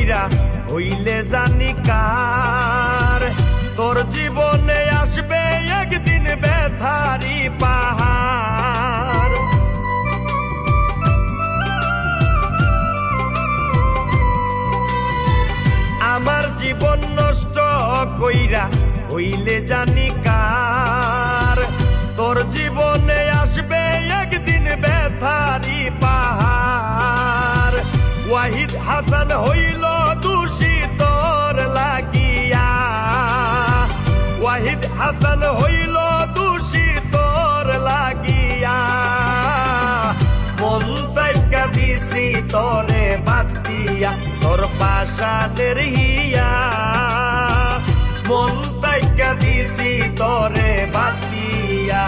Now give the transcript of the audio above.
কইরা হইলে জানি কার। তোর জীবনে আসবে একদিন ব্যথারি পাহাড়। আমার জীবন নষ্ট কইরা হইলে জানি কার। তোর জীবনে আসবে একদিন ব্যথারি পাহাড়। ওয়াহিদ হাসান হইল দোষী তোর লাগিয়া। ওয়াহিদ হাসান হইল দোষী তোর লাগিয়া। মন তাইকা দিছি তোরে বাদ দিয়া তোর পাশানের হিয়া। মন তাইকা দিছি তোরে বাদ দিয়া।